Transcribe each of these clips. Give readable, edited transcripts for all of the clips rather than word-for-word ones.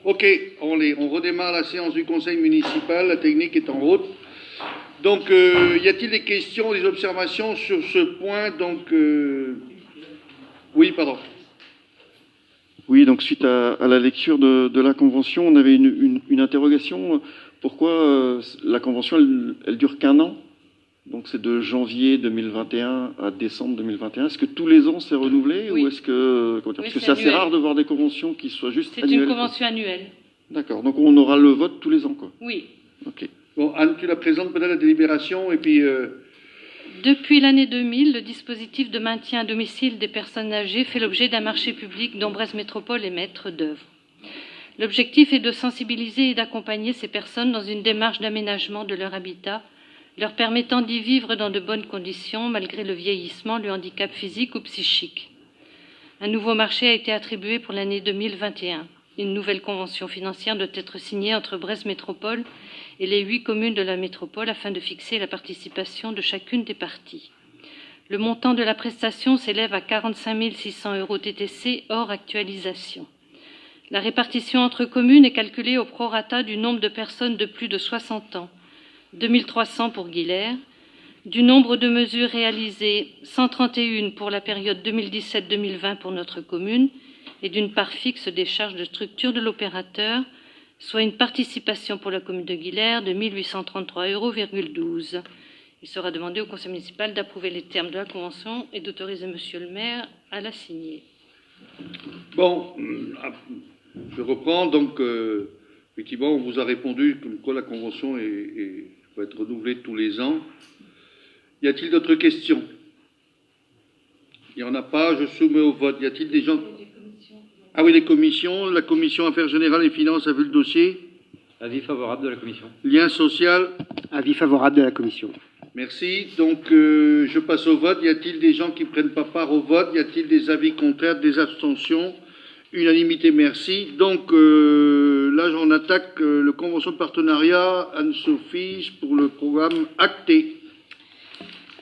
Ok, on redémarre la séance du conseil municipal, la technique est en route. Donc, y a-t-il des questions, des observations sur ce point? Donc, oui, pardon. Oui, donc suite à la lecture de la convention, on avait une interrogation. Pourquoi la convention, elle dure qu'un an? Donc c'est de janvier 2021 à décembre 2021. Est-ce que tous les ans c'est renouvelé? Oui. Ou est-ce que... Oui, parce que c'est assez rare de voir des conventions qui soient juste annuelles. C'est une convention annuelle. D'accord, donc on aura le vote tous les ans, quoi. Oui. Ok. Bon, Anne, tu la présentes peut-être la délibération, et puis... Depuis l'année 2000, le dispositif de maintien à domicile des personnes âgées fait l'objet d'un marché public dont Brest Métropole est maître d'œuvre. L'objectif est de sensibiliser et d'accompagner ces personnes dans une démarche d'aménagement de leur habitat, leur permettant d'y vivre dans de bonnes conditions malgré le vieillissement, le handicap physique ou psychique. Un nouveau marché a été attribué pour l'année 2021. Une nouvelle convention financière doit être signée entre Brest Métropole et les 8 communes de la métropole afin de fixer la participation de chacune des parties. Le montant de la prestation s'élève à 45 600 € TTC hors actualisation. La répartition entre communes est calculée au prorata du nombre de personnes de plus de 60 ans, 2300 pour Guilers, du nombre de mesures réalisées, 131 pour la période 2017-2020 pour notre commune, et d'une part fixe des charges de structure de l'opérateur, soit une participation pour la commune de Guilers de 1833,12 €. Il sera demandé au conseil municipal d'approuver les termes de la convention et d'autoriser monsieur le maire à la signer. Bon, je reprends. Donc, effectivement, on vous a répondu comme quoi la convention va être renouvelée tous les ans. Y a-t-il d'autres questions? Il n'y en a pas, je soumets au vote. Y a-t-il des gens... Ah oui, les commissions. La commission Affaires Générales et Finances a vu le dossier. Avis favorable de la commission. Lien social. Avis favorable de la commission. Merci. Donc, je passe au vote. Y a-t-il des gens qui ne prennent pas part au vote? Y a-t-il des avis contraires, des abstentions? Unanimité, merci. Donc, là, j'en attaque le convention de partenariat Anne-Sophie pour le programme acté.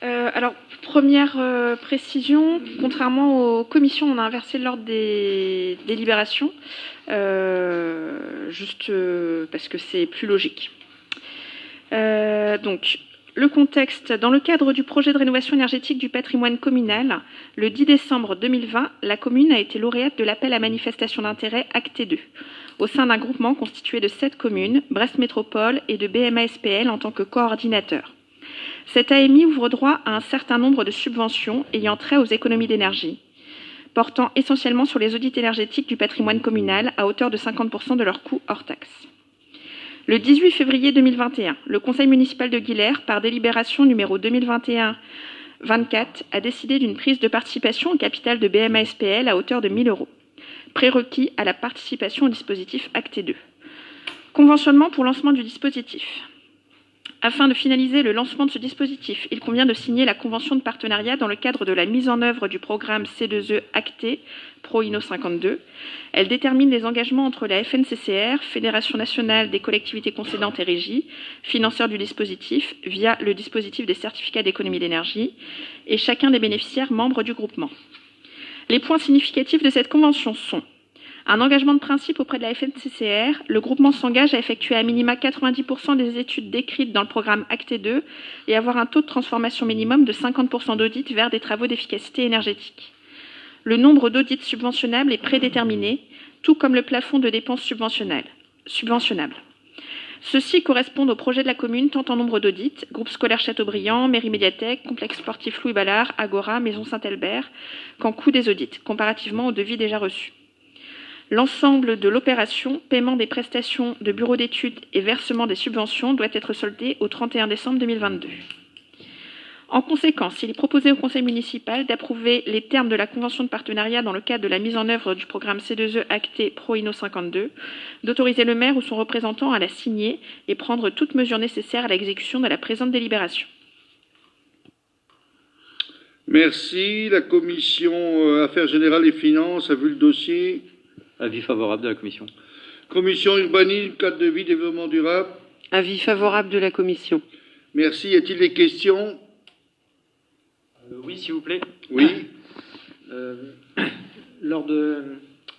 Alors, première précision, contrairement aux commissions, on a inversé l'ordre des délibérations, juste parce que c'est plus logique. Donc, le contexte, dans le cadre du projet de rénovation énergétique du patrimoine communal, le 10 décembre 2020, la commune a été lauréate de l'appel à manifestation d'intérêt acté 2, au sein d'un groupement constitué de 7 communes, Brest Métropole et de BMA SPL en tant que coordinateur. Cet AMI ouvre droit à un certain nombre de subventions ayant trait aux économies d'énergie, portant essentiellement sur les audits énergétiques du patrimoine communal à hauteur de 50% de leur coût hors taxe. Le 18 février 2021, le conseil municipal de Guilers, par délibération numéro 2021-24, a décidé d'une prise de participation au capital de BMA SPL à hauteur de 1 000 €, prérequis à la participation au dispositif acté 2. Conventionnement pour lancement du dispositif. Afin de finaliser le lancement de ce dispositif, il convient de signer la convention de partenariat dans le cadre de la mise en œuvre du programme C2E acté ProInno 52. Elle détermine les engagements entre la FNCCR, Fédération nationale des collectivités concédantes et régies, financeurs du dispositif, via le dispositif des certificats d'économie d'énergie, et chacun des bénéficiaires membres du groupement. Les points significatifs de cette convention sont: un engagement de principe auprès de la FNCCR, le groupement s'engage à effectuer à minima 90% des études décrites dans le programme acté 2 et avoir un taux de transformation minimum de 50% d'audits vers des travaux d'efficacité énergétique. Le nombre d'audits subventionnables est prédéterminé, tout comme le plafond de dépenses subventionnables. Ceux-ci correspondent au projet de la commune tant en nombre d'audits, groupe scolaire Châteaubriand, mairie médiathèque, complexe sportif Louis Ballard, Agora, maison Saint-Albert, qu'en coût des audits, comparativement aux devis déjà reçus. L'ensemble de l'opération, paiement des prestations de bureaux d'études et versement des subventions doit être soldé au 31 décembre 2022. En conséquence, il est proposé au conseil municipal d'approuver les termes de la convention de partenariat dans le cadre de la mise en œuvre du programme C2E acté ProInno 52, d'autoriser le maire ou son représentant à la signer et prendre toute mesure nécessaire à l'exécution de la présente délibération. Merci. La commission Affaires Générales et Finances a vu le dossier. Avis favorable de la commission. Commission Urbanisme, cadre de vie, développement durable. Avis favorable de la commission. Merci. Y a-t-il des questions? Oui, s'il vous plaît. Oui. Lors de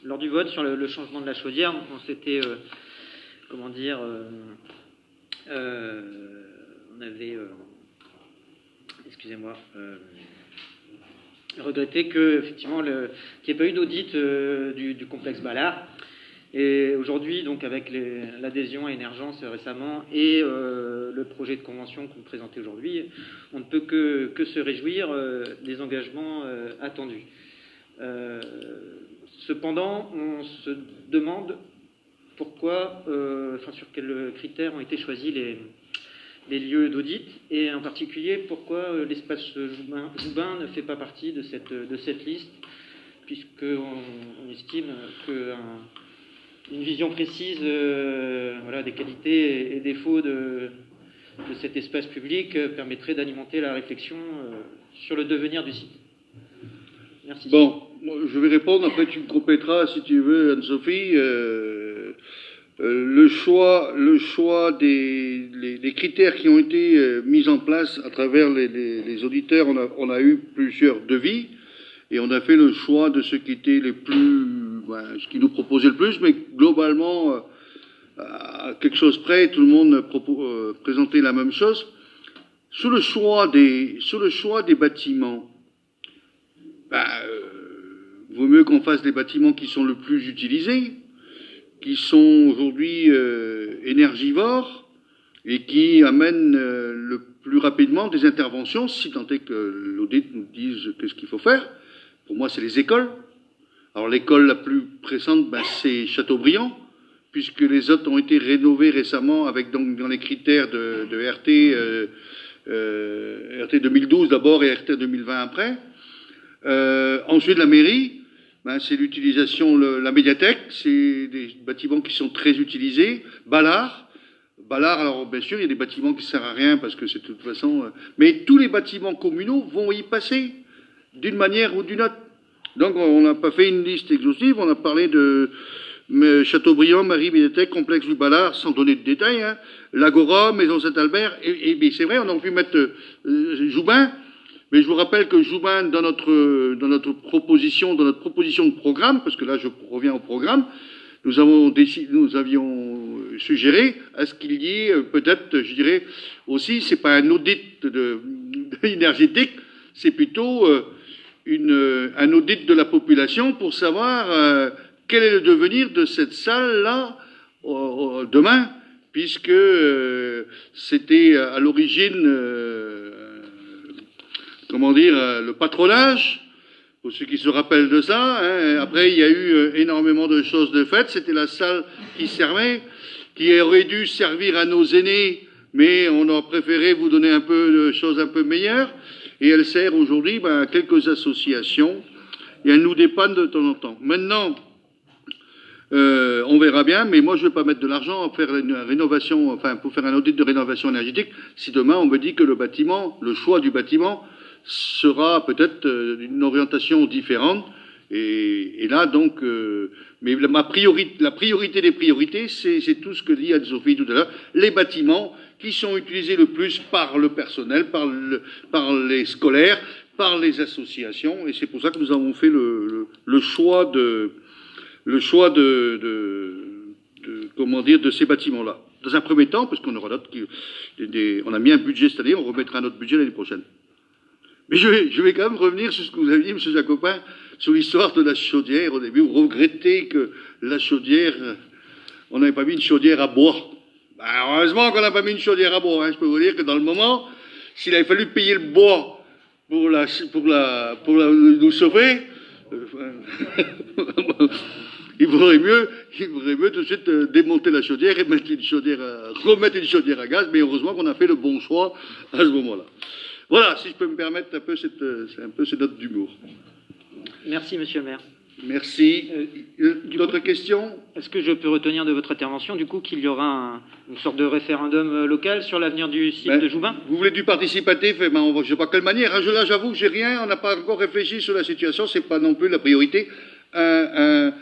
Lors du vote sur le changement de la chaudière, on s'était, on avait, regretté qu'effectivement, qu'il n'y ait pas eu d'audit du complexe Ballard. Et aujourd'hui, donc avec l'adhésion à Énergence récemment et le projet de convention que vous présentez aujourd'hui, on ne peut que se réjouir des engagements attendus. Cependant, on se demande pourquoi, sur quels critères ont été choisis les lieux d'audit, et en particulier pourquoi l'espace Joubin ne fait pas partie de cette liste, puisqu'on estime qu'une vision précise des qualités et défauts de cet espace public permettrait d'alimenter la réflexion sur le devenir du site. Merci. Bon, je vais répondre, après tu me compléteras si tu veux, Anne-Sophie. Le choix des critères qui ont été mis en place à travers les auditeurs, on a eu plusieurs devis et on a fait le choix de ce qui était ce qui nous proposait le plus, mais globalement, à quelque chose près, tout le monde présentait la même chose. Sur le choix des bâtiments, vaut mieux qu'on fasse les bâtiments qui sont le plus utilisés, qui sont aujourd'hui énergivores et qui amènent le plus rapidement des interventions, si tant est que l'audit nous dise qu'est-ce qu'il faut faire. Pour moi, c'est les écoles. Alors l'école la plus pressante, c'est Châteaubriand, puisque les autres ont été rénovés récemment avec donc dans les critères de RT 2012 d'abord et RT 2020 après. Ensuite, la mairie, c'est l'utilisation, la médiathèque, c'est des bâtiments qui sont très utilisés. Ballard, alors bien sûr, il y a des bâtiments qui ne servent à rien parce que c'est de toute façon... mais tous les bâtiments communaux vont y passer, d'une manière ou d'une autre. Donc on n'a pas fait une liste exhaustive, on a parlé de Châteaubriand, Marie, médiathèque, complexe du Ballard, sans donner de détails, l'Agora, Maison Saint-Albert, et c'est vrai, on aurait pu mettre Joubin. Mais je vous rappelle que Joubin, dans notre proposition de programme, parce que là je reviens au programme, nous avions suggéré à ce qu'il y ait peut-être, je dirais aussi, c'est pas un audit énergétique, c'est plutôt un audit de la population pour savoir quel est le devenir de cette salle-là demain, puisque c'était à l'origine le patronage, pour ceux qui se rappellent de ça. Après, il y a eu énormément de choses de faites. C'était la salle qui servait, qui aurait dû servir à nos aînés, mais on a préféré vous donner un peu de choses un peu meilleures. Et elle sert aujourd'hui à quelques associations. Et elle nous dépanne de temps en temps. Maintenant, on verra bien, mais moi je ne vais pas mettre de l'argent à faire une rénovation, pour faire un audit de rénovation énergétique, si demain on me dit que le choix du bâtiment sera peut-être d'une orientation différente. Et là, donc, mais la priorité des priorités, c'est tout ce que dit Anne-Sophie tout à l'heure, les bâtiments qui sont utilisés le plus par le personnel, par les scolaires, par les associations, et c'est pour ça que nous avons fait le choix de ces bâtiments-là. Dans un premier temps, parce qu'on aura d'autres on a mis un budget cette année, on remettra un autre budget l'année prochaine. Mais je vais quand même revenir sur ce que vous avez dit, M. Jacopin, sur l'histoire de la chaudière. Au début, vous regrettez que la chaudière, on n'avait pas mis une chaudière à bois. Heureusement qu'on n'a pas mis une chaudière à bois. Je peux vous dire que dans le moment, s'il avait fallu payer le bois pour nous sauver, il vaudrait mieux tout de suite démonter la chaudière et remettre une chaudière à gaz. Mais heureusement qu'on a fait le bon choix à ce moment-là. Voilà, si je peux me permettre c'est un peu cette note d'humour. Merci, monsieur le maire. Merci. D'autres questions ? Est-ce que je peux retenir de votre intervention, du coup, qu'il y aura une sorte de référendum local sur l'avenir du site de Joubin ? Vous voulez du participatif ? Je ne sais pas quelle manière. Là, j'avoue que j'ai rien. On n'a pas encore réfléchi sur la situation. C'est pas non plus la priorité. Un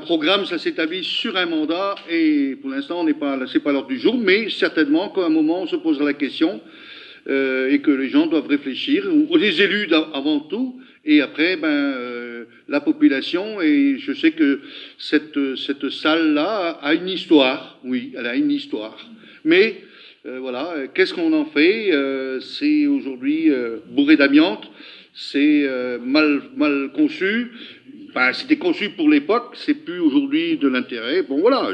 programme, ça s'établit sur un mandat. Et pour l'instant, c'est pas l'ordre du jour. Mais certainement qu'à un moment, on se posera la question. Et que les gens doivent réfléchir, ou les élus avant tout, et après, la population, et je sais que cette salle-là a une histoire, oui, elle a une histoire. Mais voilà, qu'est-ce qu'on en fait? C'est aujourd'hui bourré d'amiante, c'est mal conçu. Ben, c'était conçu pour l'époque, c'est plus aujourd'hui de l'intérêt. Bon voilà,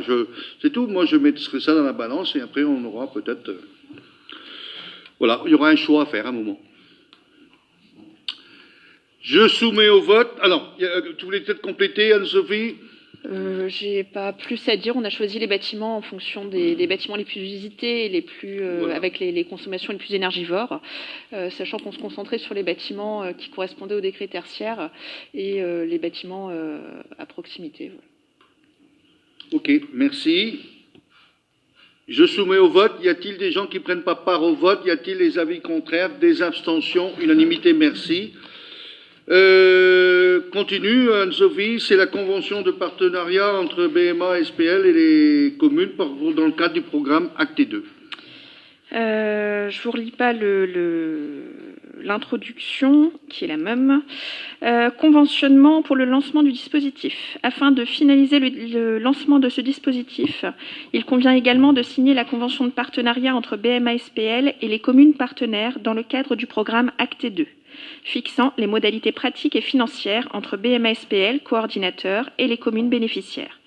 c'est tout. Moi, je mettrai ça dans la balance et après, on aura peut-être... voilà, il y aura un choix à faire à un moment. Je soumets au vote. Alors, tu voulais peut-être compléter, Anne-Sophie? J'ai pas plus à dire. On a choisi les bâtiments en fonction des bâtiments les plus usités et les plus Voilà. avec les consommations les plus énergivores, sachant qu'on se concentrait sur les bâtiments qui correspondaient au décret tertiaire et les bâtiments à proximité. Ok, merci. Je soumets au vote. Y a-t-il des gens qui prennent pas part au vote? Y a-t-il des avis contraires, des abstentions? Unanimité, merci. Continue, Anne-Sophie, c'est la convention de partenariat entre BMA, SPL et les communes dans le cadre du programme Acte 2. Je vous relis pas l'introduction, qui est la même. Conventionnement pour le lancement du dispositif. Afin de finaliser le lancement de ce dispositif, il convient également de signer la convention de partenariat entre BMA SPL et les communes partenaires dans le cadre du programme Acte 2, fixant les modalités pratiques et financières entre BMA SPL, coordinateur, et les communes bénéficiaires.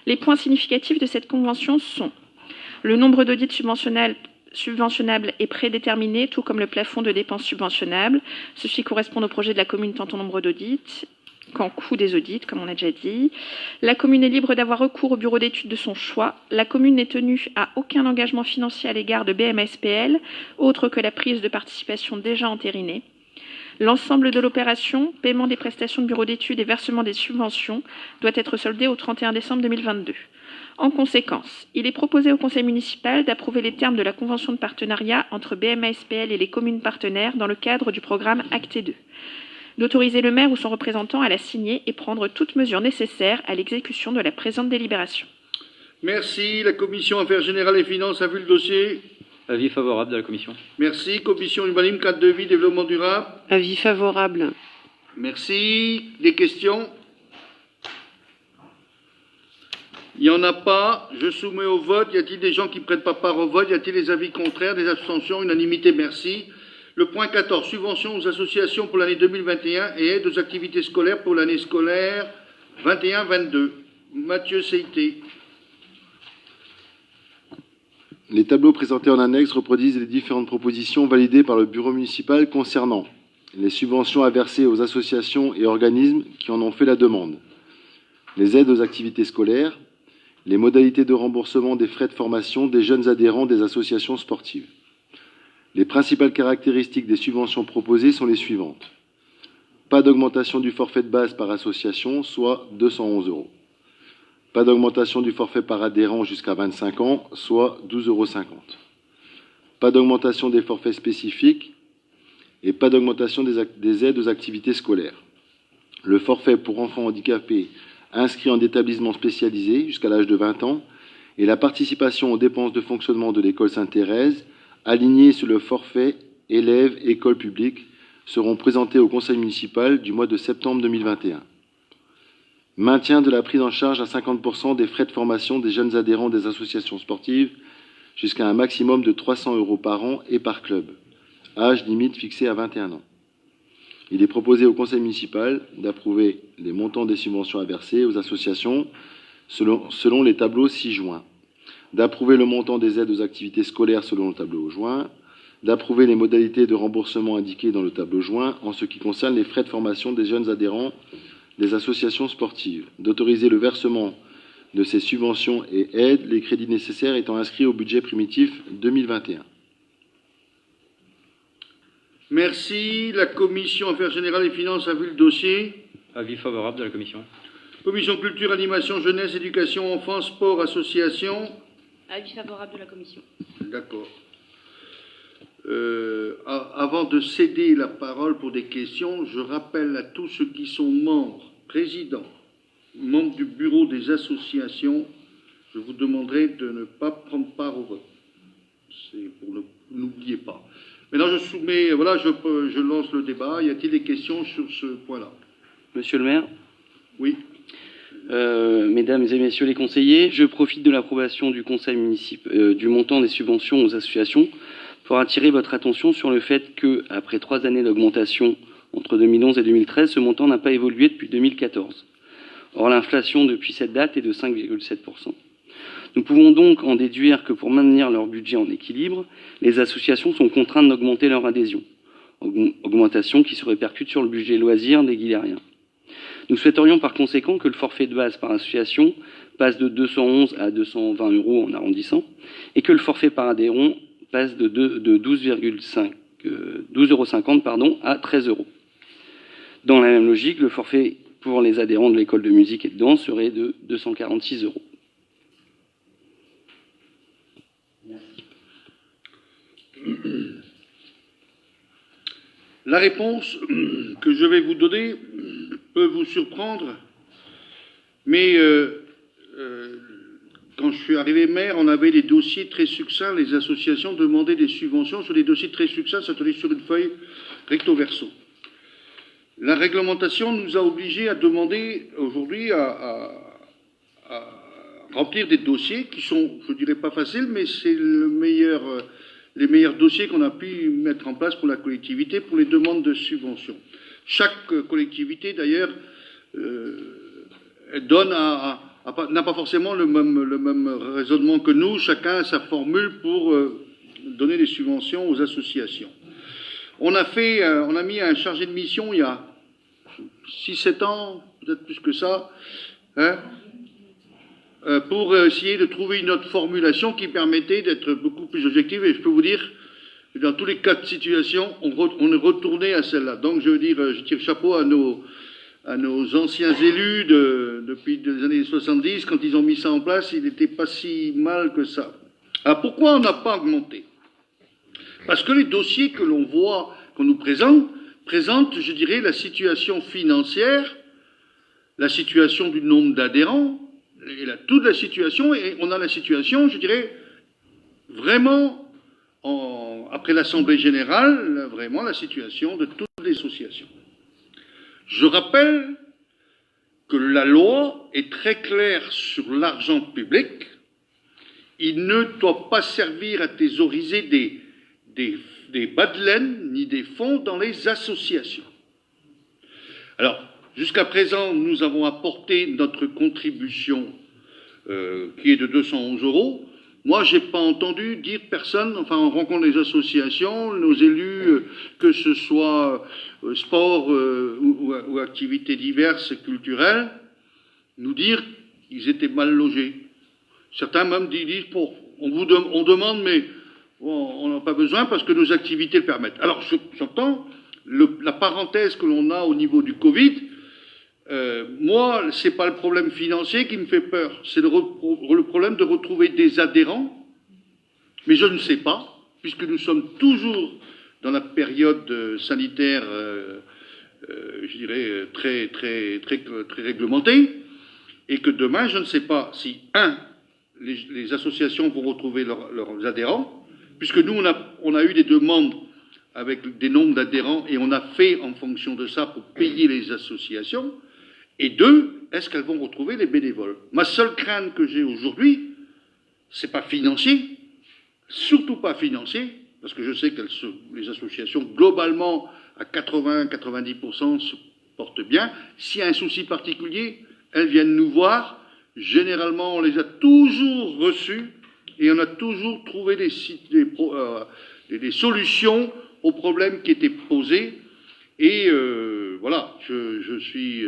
Les points significatifs de cette convention sont le nombre d'audits subventionnables est prédéterminé, tout comme le plafond de dépenses subventionnables. Ceci correspond au projet de la commune tant en nombre d'audits qu'en coût des audits, comme on a déjà dit. La commune est libre d'avoir recours au bureau d'études de son choix. La commune n'est tenue à aucun engagement financier à l'égard de BMA-SPL, autre que la prise de participation déjà entérinée. L'ensemble de l'opération, paiement des prestations de bureau d'études et versement des subventions, doit être soldé au 31 décembre 2022. En conséquence, il est proposé au conseil municipal d'approuver les termes de la convention de partenariat entre BMA SPL et les communes partenaires dans le cadre du programme Acte 2, d'autoriser le maire ou son représentant à la signer et prendre toutes mesures nécessaires à l'exécution de la présente délibération. Merci. La commission Affaires Générales et Finances a vu le dossier. Avis favorable de la commission. Merci. Commission unanime, cadre de vie, développement durable. Avis favorable. Merci. Des questions? Il n'y en a pas. Je soumets au vote. Y a-t-il des gens qui ne prennent pas part au vote? Y a-t-il des avis contraires, des abstentions? Unanimité, merci. Le point 14, subventions aux associations pour l'année 2021 et aide aux activités scolaires pour l'année scolaire 21-22. Mathieu Seité. Les tableaux présentés en annexe reproduisent les différentes propositions validées par le bureau municipal concernant les subventions à verser aux associations et organismes qui en ont fait la demande, les aides aux activités scolaires, les modalités de remboursement des frais de formation des jeunes adhérents des associations sportives. Les principales caractéristiques des subventions proposées sont les suivantes. Pas d'augmentation du forfait de base par association, soit 211 €. Pas d'augmentation du forfait par adhérent jusqu'à 25 ans, soit 12,50 €. Pas d'augmentation des forfaits spécifiques et pas d'augmentation des aides aux activités scolaires. Le forfait pour enfants handicapés inscrits en établissement spécialisé jusqu'à l'âge de 20 ans et la participation aux dépenses de fonctionnement de l'école Sainte-Thérèse, alignés sur le forfait élèves école publique, seront présentés au conseil municipal du mois de septembre 2021. Maintien de la prise en charge à 50% des frais de formation des jeunes adhérents des associations sportives jusqu'à un maximum de 300 € par an et par club. Âge limite fixé à 21 ans. Il est proposé au conseil municipal d'approuver les montants des subventions à verser aux associations selon les tableaux ci-joints, d'approuver le montant des aides aux activités scolaires selon le tableau joint, d'approuver les modalités de remboursement indiquées dans le tableau joint en ce qui concerne les frais de formation des jeunes adhérents des associations sportives, d'autoriser le versement de ces subventions et aides, les crédits nécessaires étant inscrits au budget primitif 2021. Merci. La commission Affaires Générales et Finances a vu le dossier. Avis favorable de la commission. Commission Culture, Animation, Jeunesse, Éducation, Enfance, Sport, Association. Avis favorable de la commission. D'accord. Avant de céder la parole pour des questions, je rappelle à tous ceux qui sont membres, présidents, membres du bureau des associations, je vous demanderai de ne pas prendre part au vote. C'est pour n'oubliez pas. Maintenant, je soumets, voilà, je lance le débat. Y a-t-il des questions sur ce point-là? Monsieur le maire. Oui. Mesdames et messieurs les conseillers, je profite de l'approbation du conseil municipal du montant des subventions aux associations pour attirer votre attention sur le fait que, après 3 années d'augmentation entre 2011 et 2013, ce montant n'a pas évolué depuis 2014. Or, l'inflation depuis cette date est de 5,7%. Nous pouvons donc en déduire que pour maintenir leur budget en équilibre, les associations sont contraintes d'augmenter leur adhésion. Augmentation qui se répercute sur le budget loisirs des Guilériens. Nous souhaiterions par conséquent que le forfait de base par association passe de 211 à 220 € en arrondissant et que le forfait par adhérent passe de 12,50 € à 13 €. Dans la même logique, le forfait pour les adhérents de l'école de musique et de danse serait de 246 €. La réponse que je vais vous donner peut vous surprendre, mais quand je suis arrivé maire, on avait des dossiers très succincts, les associations demandaient des subventions sur des dossiers très succincts, ça tenait sur une feuille recto verso. La réglementation nous a obligés à demander aujourd'hui à remplir des dossiers qui sont, je dirais pas faciles, mais c'est les meilleurs dossiers qu'on a pu mettre en place pour la collectivité pour les demandes de subventions. Chaque collectivité, d'ailleurs, donne n'a pas forcément le même raisonnement que nous. Chacun a sa formule pour donner des subventions aux associations. On a mis un chargé de mission il y a 6-7 ans, peut-être plus que ça, pour essayer de trouver une autre formulation qui permettait d'être beaucoup plus objective. Et je peux vous dire, dans tous les cas de situation, on est retourné à celle-là. Donc, je veux dire, je tire chapeau à nos anciens élus depuis les années 70. Quand ils ont mis ça en place, il n'était pas si mal que ça. Alors, pourquoi on n'a pas augmenté? Parce que les dossiers que l'on voit, qu'on nous présentent, je dirais, la situation financière, la situation du nombre d'adhérents, et toute la situation, et on a la situation, je dirais, vraiment, après l'Assemblée générale, vraiment la situation de toutes les associations. Je rappelle que la loi est très claire sur l'argent public. Il ne doit pas servir à thésauriser des bas de laine ni des fonds dans les associations. Alors, jusqu'à présent, nous avons apporté notre contribution qui est de 211 €. Moi, je n'ai pas entendu dire personne, enfin, on rencontre les associations, nos élus, que ce soit sport ou activités diverses et culturelles, nous dire qu'ils étaient mal logés. Certains même disent, bon, on demande, mais on n'a pas besoin parce que nos activités le permettent. Alors, j'entends la parenthèse que l'on a au niveau du Covid. Moi, ce n'est pas le problème financier qui me fait peur, c'est le problème de retrouver des adhérents, mais je ne sais pas, puisque nous sommes toujours dans la période sanitaire, je dirais, très réglementée, et que demain, je ne sais pas si, les associations vont retrouver leurs adhérents, puisque nous, on a eu des demandes avec des nombres d'adhérents, et on a fait en fonction de ça pour payer les associations. Et 2, est-ce qu'elles vont retrouver les bénévoles? Ma seule crainte que j'ai aujourd'hui, c'est pas financier, surtout pas financier, parce que je sais que les associations, globalement, à 80-90% se portent bien. S'il y a un souci particulier, elles viennent nous voir. Généralement, on les a toujours reçues et on a toujours trouvé des solutions aux problèmes qui étaient posés. Et voilà, je suis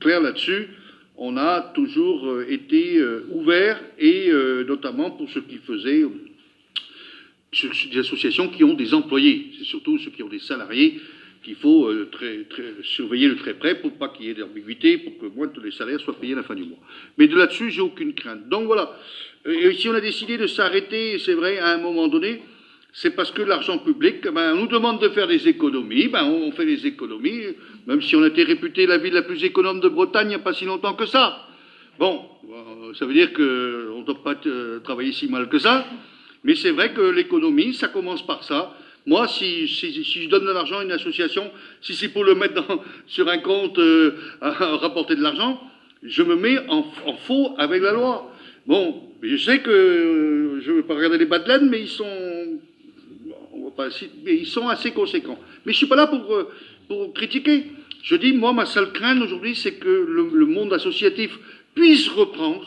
clair là-dessus. On a toujours été ouvert, et notamment pour ceux qui faisaient des associations qui ont des employés. C'est surtout ceux qui ont des salariés qu'il faut surveiller de très près pour pas qu'il y ait d'ambiguïté, pour que moins tous les salaires soient payés à la fin du mois. Mais de là-dessus, j'ai aucune crainte. Donc voilà. Et si on a décidé de s'arrêter, c'est vrai, à un moment donné, c'est parce que l'argent public, on nous demande de faire des économies, on fait des économies, même si on a été réputé la ville la plus économe de Bretagne il n'y a pas si longtemps que ça. Bon, ça veut dire qu'on ne doit pas travailler si mal que ça, mais c'est vrai que l'économie, ça commence par ça. Moi, si je donne de l'argent à une association, si c'est pour le mettre sur un compte à rapporter de l'argent, je me mets en faux avec la loi. Bon, je sais que je ne veux pas regarder les bas de laine, mais ils sont assez conséquents. Mais je ne suis pas là pour critiquer. Je dis, moi, ma seule crainte aujourd'hui, c'est que le monde associatif puisse reprendre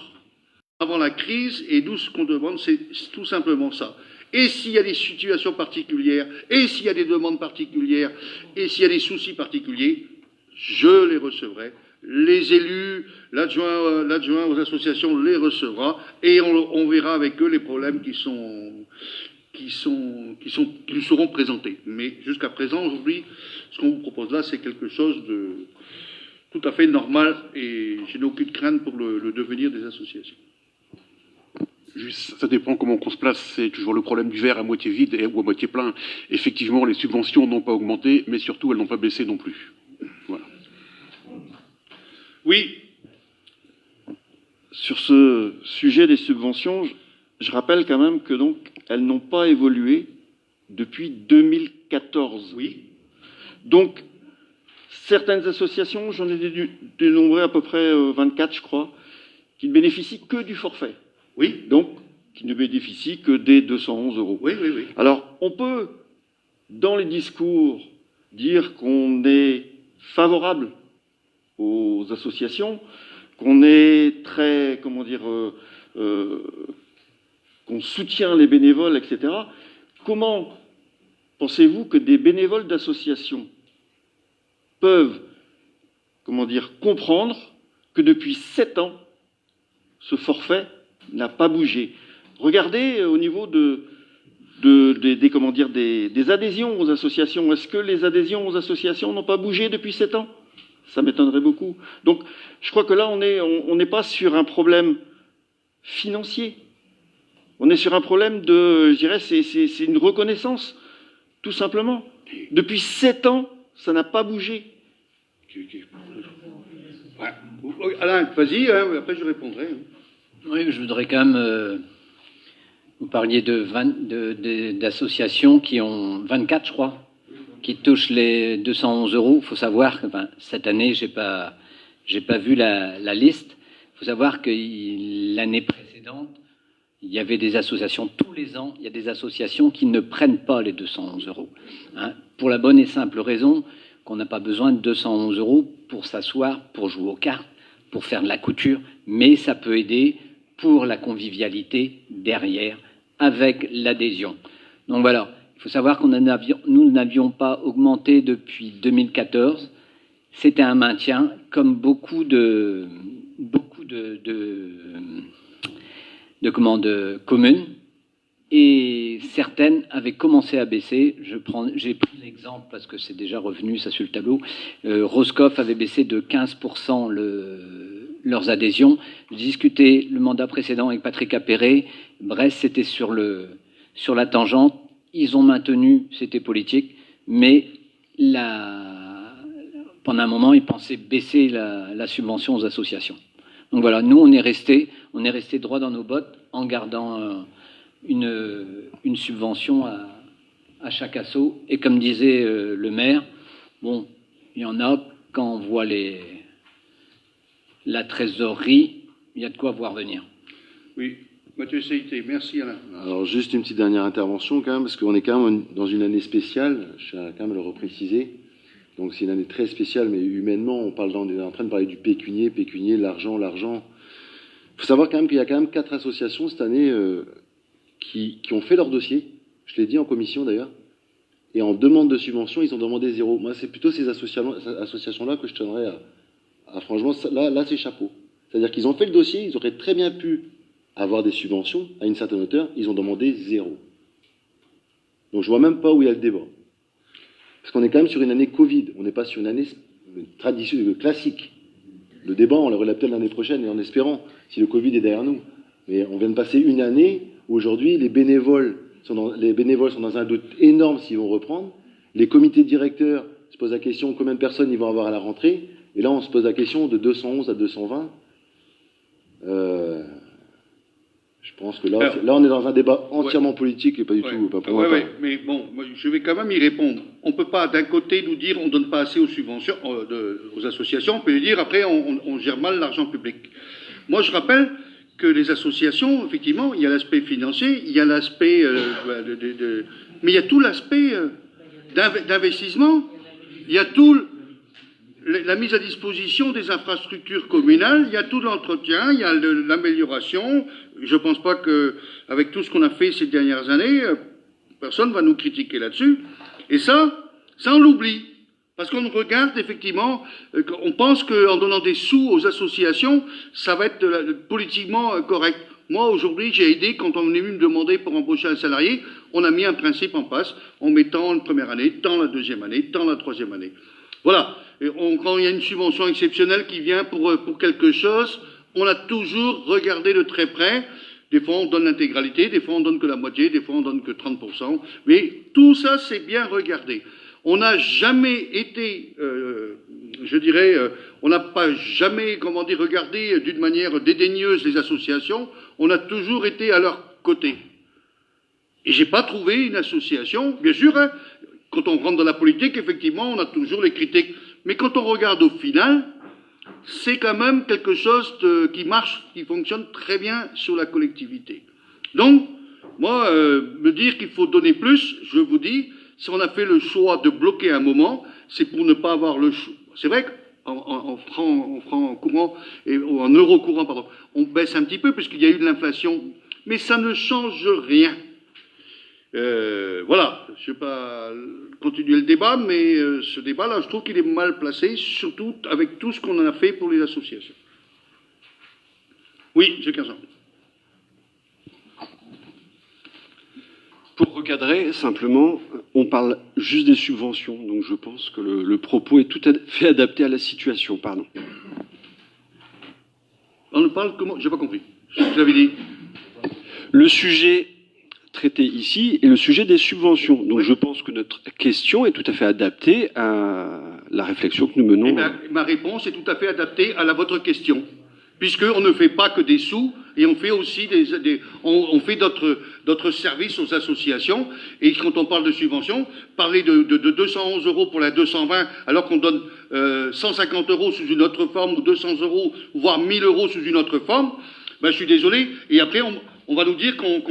avant la crise, et nous, ce qu'on demande, c'est tout simplement ça. Et s'il y a des situations particulières, et s'il y a des demandes particulières, et s'il y a des soucis particuliers, je les recevrai. Les élus, l'adjoint aux associations les recevra, et on verra avec eux les problèmes qui nous seront présentés. Mais jusqu'à présent, aujourd'hui, ce qu'on vous propose là, c'est quelque chose de tout à fait normal, et je n'ai aucune crainte pour le devenir des associations. Ça dépend comment on se place, c'est toujours le problème du verre à moitié vide ou à moitié plein. Effectivement, les subventions n'ont pas augmenté, mais surtout, elles n'ont pas baissé non plus. Voilà. Oui. Sur ce sujet des subventions, je rappelle quand même que donc elles n'ont pas évolué depuis 2014. Oui. Donc, certaines associations, j'en ai dénombré à peu près 24, je crois, qui ne bénéficient que du forfait. Oui. Donc, qui ne bénéficient que des 211 €. Oui, oui, oui. Alors, on peut, dans les discours, dire qu'on est favorable aux associations, qu'on est très, qu'on soutient les bénévoles, etc. Comment pensez-vous que des bénévoles d'associations peuvent, comprendre que depuis 7 ans, ce forfait n'a pas bougé? Regardez au niveau des adhésions aux associations. Est-ce que les adhésions aux associations n'ont pas bougé depuis 7 ans? Ça m'étonnerait beaucoup. Donc, je crois que là, on n'est pas sur un problème financier. On est sur un problème je dirais, c'est une reconnaissance, tout simplement. Depuis 7 ans, ça n'a pas bougé. Alain, vas-y, après je répondrai. Oui, je voudrais quand même... vous parliez d'associations qui ont 24, je crois, qui touchent les 211 €. Il faut savoir que cette année, j'ai pas vu la liste. Il faut savoir que l'année précédente, il y avait des associations, tous les ans, il y a des associations qui ne prennent pas les 211 €. Pour la bonne et simple raison qu'on n'a pas besoin de 211 € pour s'asseoir, pour jouer aux cartes, pour faire de la couture, mais ça peut aider pour la convivialité derrière, avec l'adhésion. Donc voilà, il faut savoir que nous n'avions pas augmenté depuis 2014. C'était un maintien, comme beaucoup de communes, et certaines avaient commencé à baisser. J'ai pris l'exemple parce que c'est déjà revenu, ça sur le tableau. Roscoff avait baissé de 15% leurs adhésions. J'ai discuté le mandat précédent avec Patrick Appéré. Brest, c'était sur la tangente. Ils ont maintenu, c'était politique, mais pendant un moment, ils pensaient baisser la subvention aux associations. Donc voilà, nous, on est resté droit dans nos bottes en gardant une subvention à chaque asso. Et comme disait le maire, bon, il y en a, quand on voit la trésorerie, il y a de quoi voir venir. Oui, Mathieu Seïté, merci Alain. Alors juste une petite dernière intervention quand même, parce qu'on est quand même dans une année spéciale, je tiens quand même à le repréciser. Donc c'est une année très spéciale, mais humainement, on est en train de parler du pécunier, l'argent. Il faut savoir quand même qu'il y a quand même 4 associations cette année qui ont fait leur dossier, je l'ai dit en commission d'ailleurs, et en demande de subvention, ils ont demandé 0. Moi, c'est plutôt ces associations-là que je tiendrais à franchement, là c'est chapeau. C'est-à-dire qu'ils ont fait le dossier, ils auraient très bien pu avoir des subventions à une certaine hauteur, ils ont demandé 0. Donc je vois même pas où il y a le débat. Parce qu'on est quand même sur une année Covid, on n'est pas sur une année traditionnelle, classique. Le débat, on le relève peut-être l'année prochaine, et en espérant, si le Covid est derrière nous. Mais on vient de passer une année où aujourd'hui, les bénévoles sont dans un doute énorme s'ils vont reprendre. Les comités directeurs se posent la question combien de personnes ils vont avoir à la rentrée. Et là, on se pose la question de 211 à 220. Je pense que là, on est dans un débat entièrement politique et pas du tout, pas pour Oui, mais bon, moi, je vais quand même y répondre. On ne peut pas, d'un côté, nous dire on ne donne pas assez aux subventions, aux associations, on peut lui dire après on gère mal l'argent public. Moi, je rappelle que les associations, effectivement, il y a l'aspect financier, il y a l'aspect mais il y a tout l'aspect d'investissement, il y a tout la mise à disposition des infrastructures communales, il y a tout l'entretien, il y a l'amélioration. Je ne pense pas qu'avec tout ce qu'on a fait ces dernières années, personne ne va nous critiquer là-dessus. Et ça on l'oublie. Parce qu'on regarde effectivement, on pense qu'en donnant des sous aux associations, ça va être politiquement correct. Moi, aujourd'hui, j'ai aidé, quand on est venu me demander pour embaucher un salarié, on a mis un principe en place, en mettant la première année, tant la deuxième année, tant la troisième année. Voilà. Et quand il y a une subvention exceptionnelle qui vient pour quelque chose, on a toujours regardé de très près. Des fois, on donne l'intégralité, des fois, on donne que la moitié, des fois, on donne que 30%. Mais tout ça, c'est bien regardé. On n'a jamais été, on n'a pas jamais, regardé d'une manière dédaigneuse les associations. On a toujours été à leur côté. Et j'ai pas trouvé une association, bien sûr, hein, quand on rentre dans la politique, effectivement, on a toujours les critiques. Mais quand on regarde au final, c'est quand même quelque chose qui marche, qui fonctionne très bien sur la collectivité. Donc, moi, me dire qu'il faut donner plus, je vous dis, si on a fait le choix de bloquer un moment, c'est pour ne pas avoir le choix. C'est vrai qu'en franc courant, ou en euro courant, pardon, on baisse un petit peu puisqu'il y a eu de l'inflation, mais ça ne change rien. Voilà, je ne vais pas continuer le débat, mais ce débat-là, je trouve qu'il est mal placé, surtout avec tout ce qu'on en a fait pour les associations. Oui, M. Kerzan. Pour recadrer, simplement, on parle juste des subventions, donc je pense que le propos est tout à fait adapté à la situation, pardon. On parle comment? Je n'ai pas compris. Je l'avais dit. Le sujet traité ici est le sujet des subventions. Donc je pense que notre question est tout à fait adaptée à la réflexion que nous menons. Eh ma réponse est tout à fait adaptée à votre question. Puisqu'on ne fait pas que des sous, et on fait aussi on fait d'autres services aux associations. Et quand on parle de subventions, parler de 211 € pour la 220, alors qu'on donne 150 € sous une autre forme, ou 200 €, voire 1000 € sous une autre forme, ben, je suis désolé. Et après, on va nous dire qu'on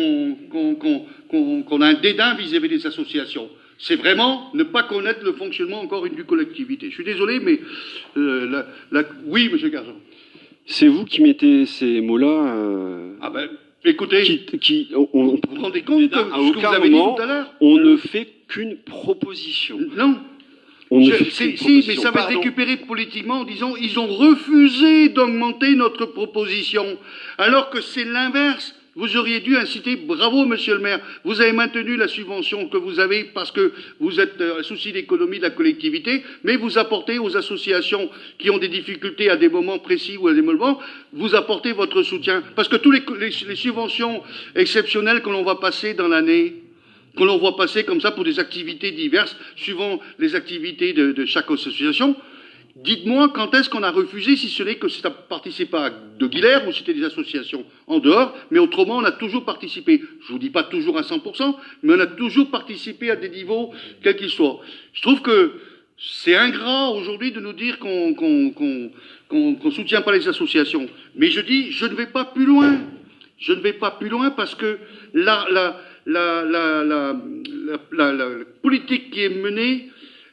a un dédain vis-à-vis des associations. C'est vraiment ne pas connaître le fonctionnement, encore une, du collectivité. Je suis désolé, mais oui, M. Kerzan. C'est vous qui mettez ces mots-là. Ah ben, écoutez, vous vous rendez compte de ce que vous avez dit tout à l'heure? On ne fait qu'une proposition. Non. Si, mais ça va être récupéré politiquement en disant ils ont refusé d'augmenter notre proposition, alors que c'est l'inverse. Vous auriez dû inciter, bravo monsieur le maire, vous avez maintenu la subvention que vous avez parce que vous êtes souci d'économie de la collectivité, mais vous apportez aux associations qui ont des difficultés à des moments précis ou à des moments, vous apportez votre soutien. Parce que toutes les subventions exceptionnelles que l'on va passer dans l'année, que l'on voit passer comme ça pour des activités diverses, suivant les activités de chaque association, dites-moi quand est-ce qu'on a refusé, si ce n'est que ça ne participait pas de Guilherme ou c'était des associations en dehors, mais autrement on a toujours participé. Je ne vous dis pas toujours à 100%, mais on a toujours participé à des niveaux, quels qu'ils soient. Je trouve que c'est ingrat aujourd'hui de nous dire qu'on ne soutient pas les associations. Mais je dis, je ne vais pas plus loin. Je ne vais pas plus loin parce que la politique qui est menée,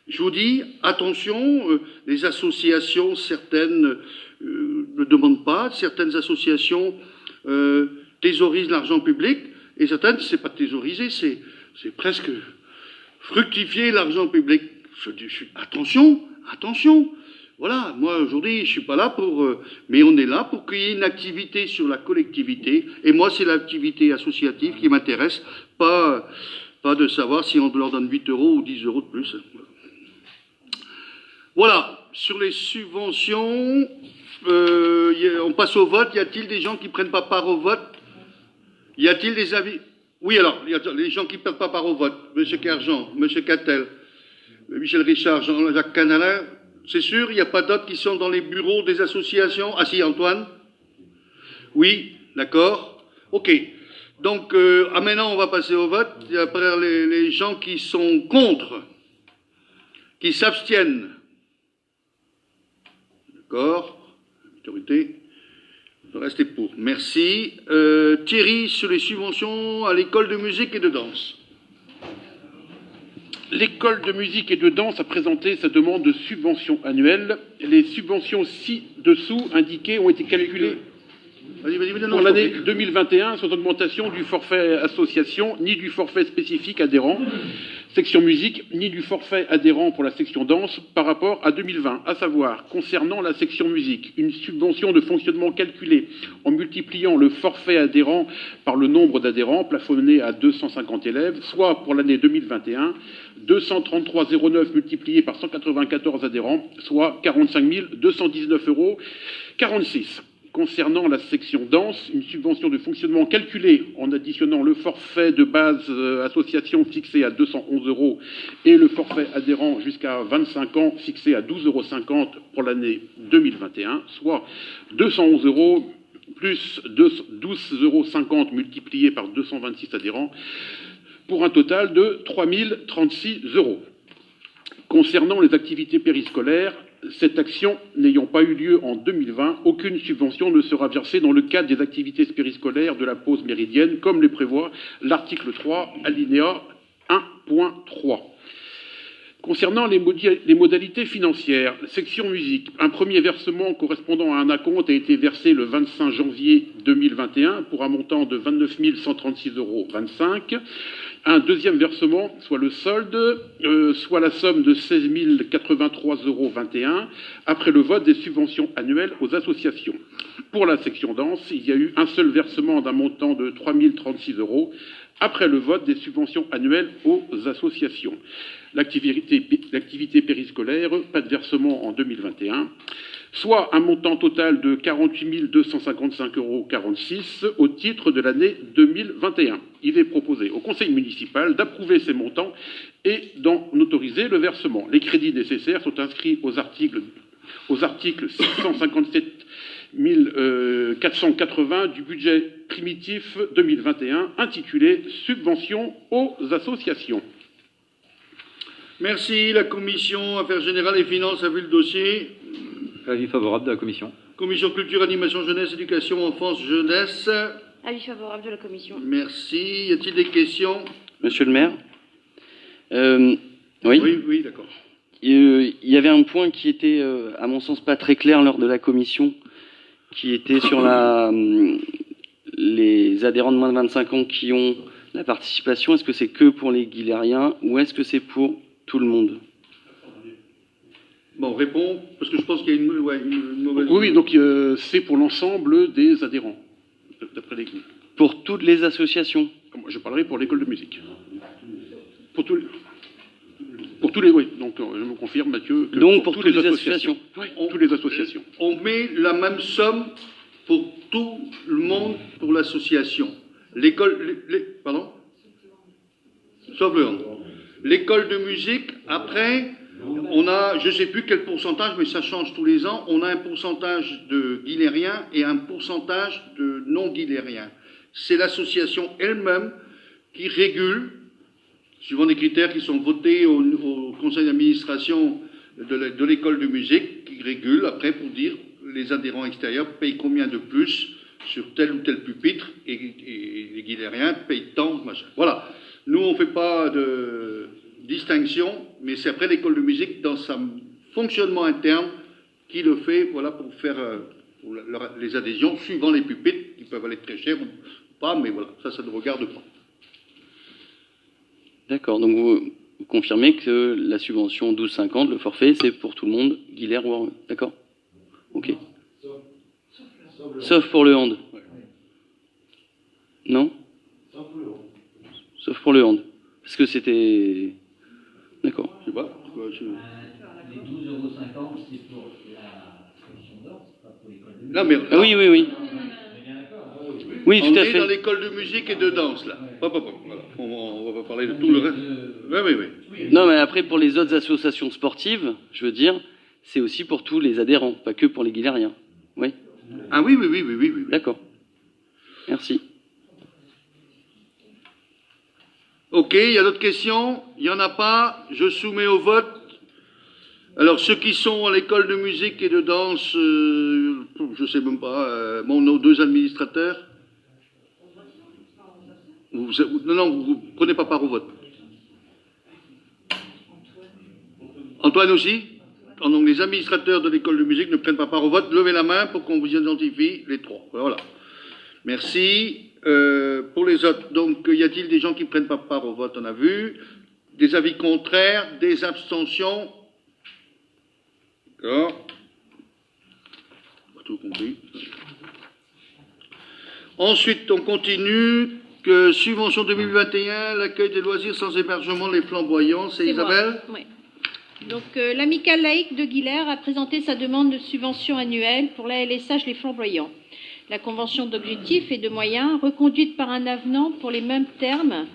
je vous dis, attention, les associations, certaines ne demandent pas, certaines associations thésaurisent l'argent public, et certaines, c'est pas thésauriser, c'est presque fructifier l'argent public. Attention, voilà, moi aujourd'hui, je suis pas là mais on est là pour qu'il y ait une activité sur la collectivité, et moi c'est l'activité associative qui m'intéresse, pas de savoir si on leur donne 8 € ou 10 € de plus. Voilà, sur les subventions, on passe au vote. Y a-t-il des gens qui ne prennent pas part au vote? Y a-t-il des avis? Oui, alors, les gens qui ne prennent pas part au vote. M. Kerzan, M. Cattel, Michel Richard, Jean-Jacques Canalin, c'est sûr, il n'y a pas d'autres qui sont dans les bureaux des associations? Ah si, Antoine? Oui, d'accord. Ok. Donc, maintenant, on va passer au vote. Et après, les gens qui sont contre, qui s'abstiennent. D'accord. Majorité. Le reste est pour. Merci. Thierry, sur les subventions à l'école de musique et de danse. L'école de musique et de danse a présenté sa demande de subvention annuelle. Les subventions ci-dessous indiquées ont été calculées pour l'année 2021 sans augmentation du forfait association, ni du forfait spécifique adhérent, section musique, ni du forfait adhérent pour la section danse par rapport à 2020. À savoir, concernant la section musique, une subvention de fonctionnement calculée en multipliant le forfait adhérent par le nombre d'adhérents plafonné à 250 élèves, soit pour l'année 2021, 233,09 multiplié par 194 adhérents, soit 45 219,46 €. Concernant la section danse, une subvention de fonctionnement calculée en additionnant le forfait de base association fixé à 211 € et le forfait adhérent jusqu'à 25 ans fixé à 12,50 € pour l'année 2021, soit 211 € plus 12,50 € multiplié par 226 adhérents, pour un total de 3 036 €. Concernant les activités périscolaires, cette action n'ayant pas eu lieu en 2020, aucune subvention ne sera versée dans le cadre des activités périscolaires de la pause méridienne, comme le prévoit l'article 3, alinéa 1.3. Concernant les modalités financières, section musique, un premier versement correspondant à un acompte a été versé le 25 janvier 2021 pour un montant de 29 136,25 €. Un deuxième versement, soit le solde, soit la somme de 16 083,21 € après le vote des subventions annuelles aux associations. Pour la section danse, il y a eu un seul versement d'un montant de 3 036 € après le vote des subventions annuelles aux associations. L'activité périscolaire, pas de versement en 2021, soit un montant total de 48 255,46 € au titre de l'année 2021. Il est proposé au Conseil municipal d'approuver ces montants et d'en autoriser le versement. Les crédits nécessaires sont inscrits aux articles 657 480 du budget primitif 2021 intitulé « Subventions aux associations ». Merci. La Commission Affaires Générales et Finances a vu le dossier. Avis favorable de la Commission. Commission Culture, Animation, Jeunesse, Éducation, Enfance, Jeunesse. Avis favorable de la Commission. Merci. Y a-t-il des questions? Monsieur le maire, Oui, d'accord. Il y avait un point qui était, à mon sens, pas très clair lors de la commission, qui était sur les adhérents de moins de 25 ans qui ont la participation. Est-ce que c'est que pour les Guilériens ou est-ce que c'est pour tout le monde? Bon, réponds, parce que je pense qu'il y a une mauvaise... Oui, donc c'est pour l'ensemble des adhérents, d'après les... Pour toutes les associations? Je parlerai pour l'école de musique. Pour tous les... Oui, donc je me confirme, Mathieu, que donc pour toutes les associations. Oui, toutes les associations. On met la même somme pour tout le monde, pour l'association. Pardon? Sauf le hand. L'école de musique, après... On a, je ne sais plus quel pourcentage, mais ça change tous les ans, on a un pourcentage de guilériens et un pourcentage de non-guilériens. C'est l'association elle-même qui régule, suivant des critères qui sont votés au conseil d'administration de l'école de musique, qui régule après pour dire les adhérents extérieurs payent combien de plus sur tel ou tel pupitre et les guilériens payent tant, machin. Voilà. Nous, on ne fait pas de distinction, mais c'est après l'école de musique, dans son fonctionnement interne, qui le fait, voilà, pour faire les adhésions, suivant les pupitres, qui peuvent aller très cher ou pas, mais voilà, ça ne regarde pas. D'accord, donc vous confirmez que la subvention 12,50, le forfait, c'est pour tout le monde, Guilher ou Orme. D'accord. Ok. Sauf pour le hand. Non? Sauf pour le hand. Parce que c'était... D'accord. Les 12,50 €, c'est pour la section danse, pas pour l'école de musique. Non, mais... Ah oui. Oui, tout à fait. On est dans l'école de musique et de danse, là. Voilà. On va pas parler de tout le reste. Oui. Non, mais après, pour les autres associations sportives, je veux dire, c'est aussi pour tous les adhérents, pas que pour les guilériens. Oui. Ah oui. D'accord. Merci. Ok, il y a d'autres questions? Il n'y en a pas. Je soumets au vote. Alors, ceux qui sont à l'école de musique et de danse, je sais même pas, nos deux administrateurs. Non, vous ne prenez pas part au vote. Antoine aussi? Donc, les administrateurs de l'école de musique ne prennent pas part au vote. Levez la main pour qu'on vous identifie les trois. Voilà. Merci. Pour les autres, donc, y a-t-il des gens qui ne prennent pas part au vote? On a vu. Des avis contraires, des abstentions? D'accord. Tout compris. Ensuite, on continue. Que subvention 2021, l'accueil des loisirs sans hébergement, les flamboyants. C'est Isabelle? Oui. Donc, l'amicale laïque de Guilher a présenté sa demande de subvention annuelle pour l'ALSH Les Flamboyants. La convention d'objectifs et de moyens, reconduite par un avenant pour les mêmes termes,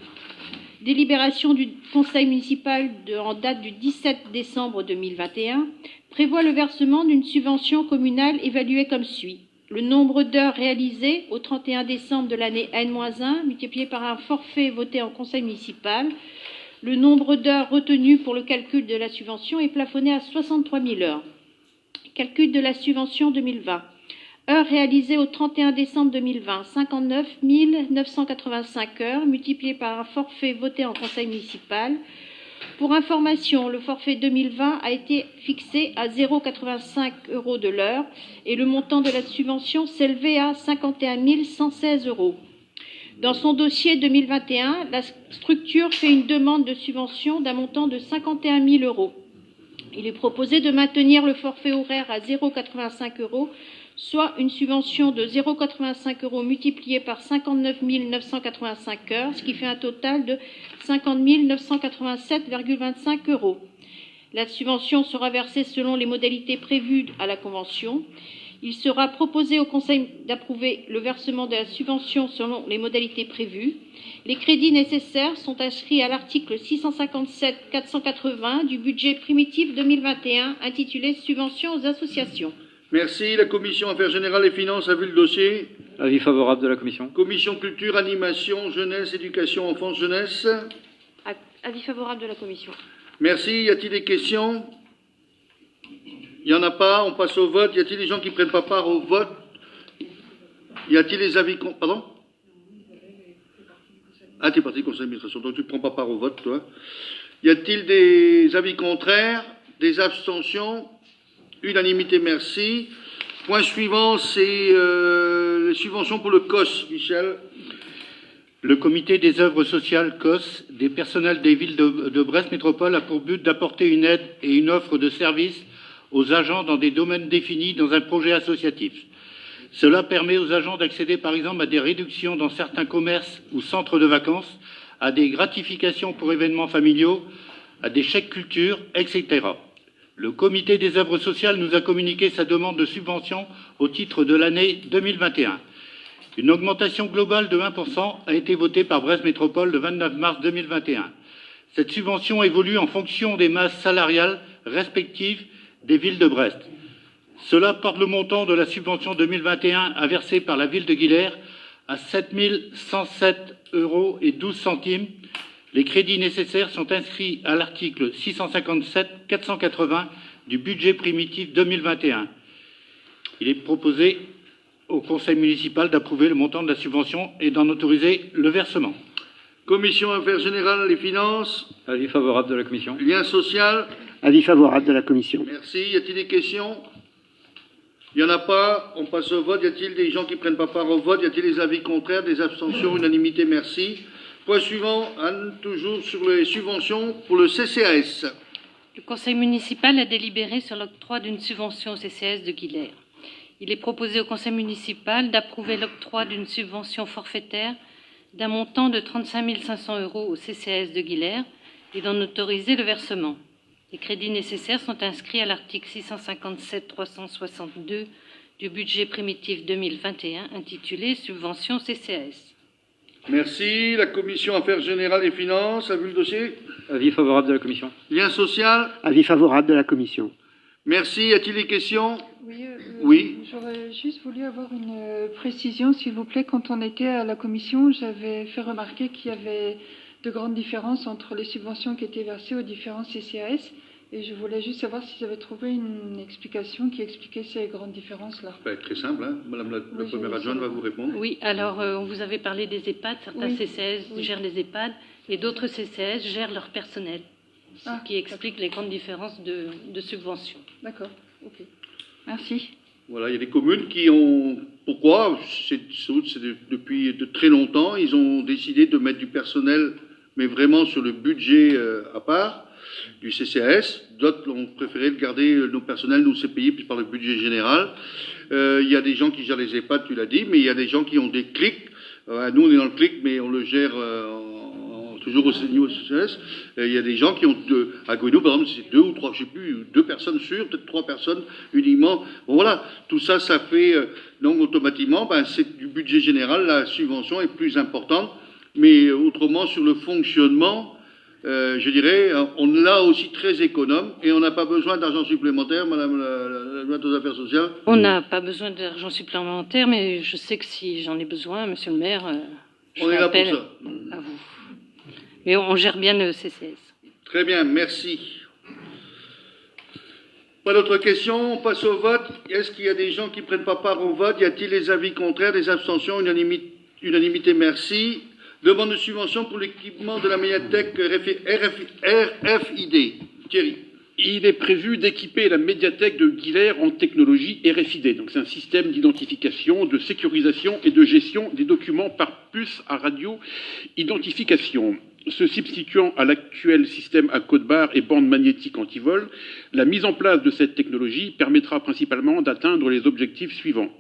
délibération du conseil municipal en date du 17 décembre 2021, prévoit le versement d'une subvention communale évaluée comme suit. Le nombre d'heures réalisées au 31 décembre de l'année N-1 multiplié par un forfait voté en conseil municipal. Le nombre d'heures retenues pour le calcul de la subvention est plafonné à 63 000 heures. Calcul de la subvention 2020. Heures réalisées au 31 décembre 2020, 59 985 heures multipliées par un forfait voté en conseil municipal. Pour information, le forfait 2020 a été fixé à 0,85 € de l'heure et le montant de la subvention s'élevait à 51 116 €. Dans son dossier 2021, la structure fait une demande de subvention d'un montant de 51 000 €. Il est proposé de maintenir le forfait horaire à 0,85 €, soit une subvention de 0,85 € multipliée par 59 985 heures, ce qui fait un total de 50 987,25 €. La subvention sera versée selon les modalités prévues à la Convention. Il sera proposé au Conseil d'approuver le versement de la subvention selon les modalités prévues. Les crédits nécessaires sont inscrits à l'article 657 480 du budget primitif 2021 intitulé Subventions aux associations. Merci. La Commission Affaires Générales et Finances a vu le dossier. Avis favorable de la Commission. Commission Culture, Animation, Jeunesse, Éducation, Enfance, Jeunesse. Avis favorable de la Commission. Merci. Y a-t-il des questions? Il n'y en a pas. On passe au vote. Y a-t-il des gens qui ne prennent pas part au vote? Y a-t-il des avis... Pardon? Ah, tu es parti du conseil d'administration, donc tu ne prends pas part au vote, toi. Y a-t-il des avis contraires? Des abstentions? Unanimité, merci. Point suivant, c'est les subventions pour le COS, Michel. Le comité des œuvres sociales COS des personnels des villes de Brest Métropole a pour but d'apporter une aide et une offre de services aux agents dans des domaines définis dans un projet associatif. Cela permet aux agents d'accéder par exemple à des réductions dans certains commerces ou centres de vacances, à des gratifications pour événements familiaux, à des chèques culture, etc. Le comité des œuvres sociales nous a communiqué sa demande de subvention au titre de l'année 2021. Une augmentation globale de 1% a été votée par Brest Métropole le 29 mars 2021. Cette subvention évolue en fonction des masses salariales respectives des villes de Brest. Cela porte le montant de la subvention 2021 à verser par la ville de Guilher à 7 107,12 €. Les crédits nécessaires sont inscrits à l'article 657 480 du budget primitif 2021. Il est proposé au conseil municipal d'approuver le montant de la subvention et d'en autoriser le versement. Commission Affaires Générales et Finances. Avis favorable de la Commission. Lien social. Avis favorable de la Commission. Merci. Y a-t-il des questions? Il n'y en a pas. On passe au vote. Y a-t-il des gens qui ne prennent pas part au vote? Y a-t-il des avis contraires, des abstentions? Unanimité, merci. Point suivant, Anne, toujours sur les subventions pour le CCAS. Le conseil municipal a délibéré sur l'octroi d'une subvention au CCAS de Guilher. Il est proposé au conseil municipal d'approuver l'octroi d'une subvention forfaitaire d'un montant de 35 500 € au CCAS de Guilher et d'en autoriser le versement. Les crédits nécessaires sont inscrits à l'article 657 362 du budget primitif 2021 intitulé Subvention CCAS. Merci. La Commission Affaires Générales et Finances a vu le dossier. Avis favorable de la Commission. Lien social. Avis favorable de la Commission. Merci. Y a-t-il des questions? Oui. J'aurais juste voulu avoir une précision, s'il vous plaît. Quand on était à la Commission, j'avais fait remarquer qu'il y avait de grandes différences entre les subventions qui étaient versées aux différents CCAS. Et je voulais juste savoir si vous avez trouvé une explication qui expliquait ces grandes différences-là. Très simple, hein. Madame la première adjointe va vous répondre. Oui, alors on vous avait parlé des EHPAD. Certains Oui. CCAS gèrent les EHPAD et d'autres CCAS gèrent leur personnel. Ce qui explique les grandes différences de subventions. D'accord, ok. Merci. Voilà, il y a des communes qui ont... Pourquoi? Depuis de très longtemps, ils ont décidé de mettre du personnel, mais vraiment sur le budget à part, du CCAS. D'autres ont préféré le garder, nos personnels, nous, c'est payé plus par le budget général. Il y a des gens qui gèrent les EHPAD, tu l'as dit, mais il y a des gens qui ont des clics. Nous, on est dans le clic, mais on le gère toujours au niveau CCAS. Il y a des gens qui ont, à Gouinou, par exemple, c'est 2 ou 3, je ne sais plus, 2 personnes sûres, peut-être 3 personnes uniquement. Bon, voilà, tout ça, ça fait, donc automatiquement, c'est du budget général, la subvention est plus importante. Mais autrement, sur le fonctionnement, je dirais, on l'a aussi très économe et on n'a pas besoin d'argent supplémentaire, Madame la aux affaires sociales. On n'a pas besoin d'argent supplémentaire, mais je sais que si j'en ai besoin, Monsieur le maire, je On est là pour rappelle ça. à vous. Mais on gère bien le CCS. Très bien, merci. Pas d'autres questions, on passe au vote. Est-ce qu'il y a des gens qui ne prennent pas part au vote? Y a-t-il des avis contraires, des abstentions? Unanimité, merci. Demande de subvention pour l'équipement de la médiathèque RFID. Thierry. Il est prévu d'équiper la médiathèque de Guilher en technologie RFID. Donc c'est un système d'identification, de sécurisation et de gestion des documents par puce à radio-identification. Se substituant à l'actuel système à code barre et bande magnétique anti-vol, la mise en place de cette technologie permettra principalement d'atteindre les objectifs suivants.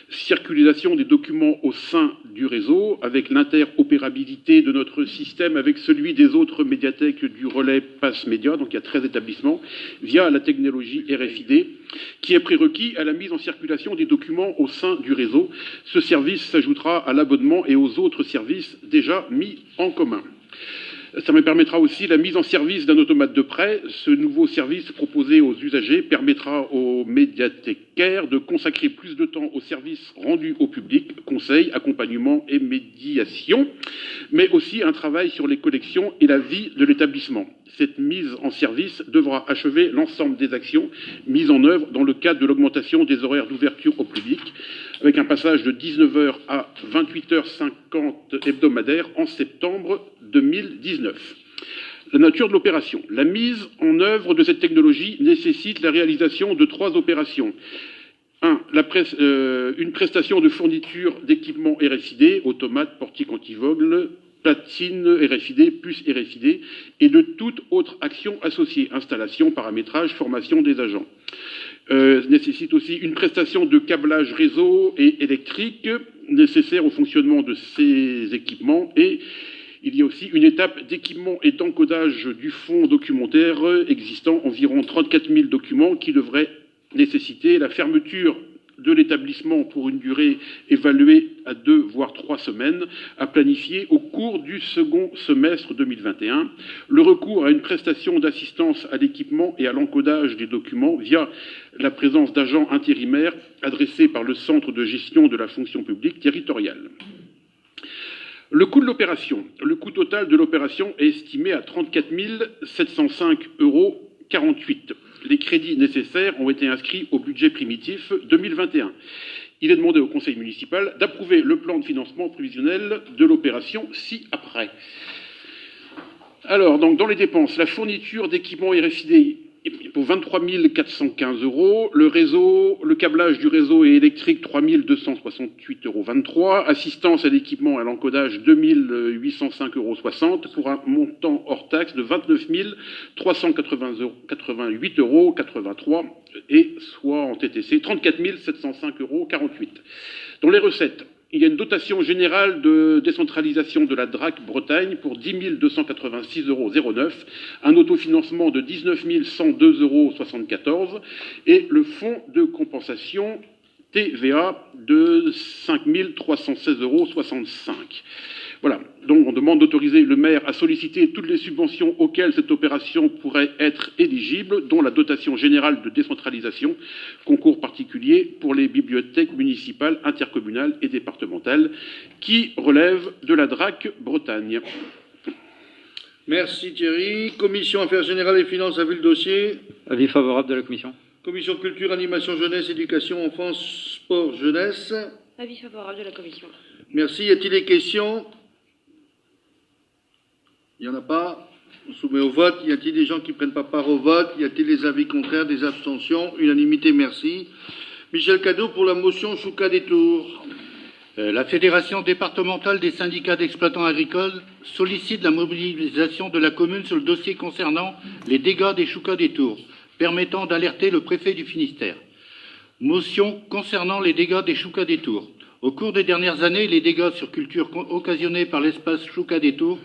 Circulation des documents au sein du réseau, avec l'interopérabilité de notre système avec celui des autres médiathèques du relais Pass Média, donc il y a 13 établissements, via la technologie RFID, qui est prérequis à la mise en circulation des documents au sein du réseau. Ce service s'ajoutera à l'abonnement et aux autres services déjà mis en commun. Ça me permettra aussi la mise en service d'un automate de prêt. Ce nouveau service proposé aux usagers permettra aux médiathécaires de consacrer plus de temps aux services rendus au public, conseils, accompagnement et médiation, mais aussi un travail sur les collections et la vie de l'établissement. Cette mise en service devra achever l'ensemble des actions mises en œuvre dans le cadre de l'augmentation des horaires d'ouverture au public, avec un passage de 19h à 28h50 hebdomadaires en septembre 2019. La nature de l'opération. La mise en œuvre de cette technologie nécessite la réalisation de 3 opérations. 1. Une prestation de fourniture d'équipements RFID, automates, portiques anti-vol, platine RFID, puce RFID, et de toute autre action associée, installation, paramétrage, formation des agents. Nécessite aussi une prestation de câblage réseau et électrique nécessaire au fonctionnement de ces équipements, et il y a aussi une étape d'équipement et d'encodage du fonds documentaire existant, environ 34 000 documents, qui devraient nécessiter la fermeture de l'établissement pour une durée évaluée à 2 voire 3 semaines, à planifier au cours du second semestre 2021, le recours à une prestation d'assistance à l'équipement et à l'encodage des documents via la présence d'agents intérimaires adressés par le Centre de gestion de la fonction publique territoriale. Le coût de l'opération. Le coût total de l'opération est estimé à 34 705,48 €. Les crédits nécessaires ont été inscrits au budget primitif 2021. Il est demandé au conseil municipal d'approuver le plan de financement prévisionnel de l'opération ci-après. Alors, donc, dans les dépenses, la fourniture d'équipements RFID pour 23 415 €, le câblage du réseau et électrique 3 268,23 €, assistance à l'équipement et à l'encodage 2 805,60 € pour un montant hors taxe de 29 388,83 € et soit en TTC 34 705,48 €. Dans les recettes, il y a une dotation générale de décentralisation de la DRAC Bretagne pour 10 286,09 €, un autofinancement de 19 102,74 € et le fonds de compensation TVA de 5 316,65 €. Voilà, donc on demande d'autoriser le maire à solliciter toutes les subventions auxquelles cette opération pourrait être éligible, dont la dotation générale de décentralisation, concours particulier pour les bibliothèques municipales, intercommunales et départementales, qui relèvent de la DRAC Bretagne. Merci Thierry. Commission Affaires Générales et Finances a vu le dossier. Avis favorable de la Commission. Commission Culture, Animation, Jeunesse, Éducation, Enfance, Sport, Jeunesse. Avis favorable de la Commission. Merci. Y a-t-il des questions? Il n'y en a pas. On soumet au vote. Y a-t-il des gens qui ne prennent pas part au vote? Y a-t-il des avis contraires, des abstentions? Unanimité, merci. Michel Cadot pour la motion Chouca des Tours. La Fédération départementale des syndicats d'exploitants agricoles sollicite la mobilisation de la commune sur le dossier concernant les dégâts des Choucas des Tours, permettant d'alerter le préfet du Finistère. Motion concernant les dégâts des Choucas des Tours. Au cours des dernières années, les dégâts sur culture occasionnés par l'espace Choucas des Tours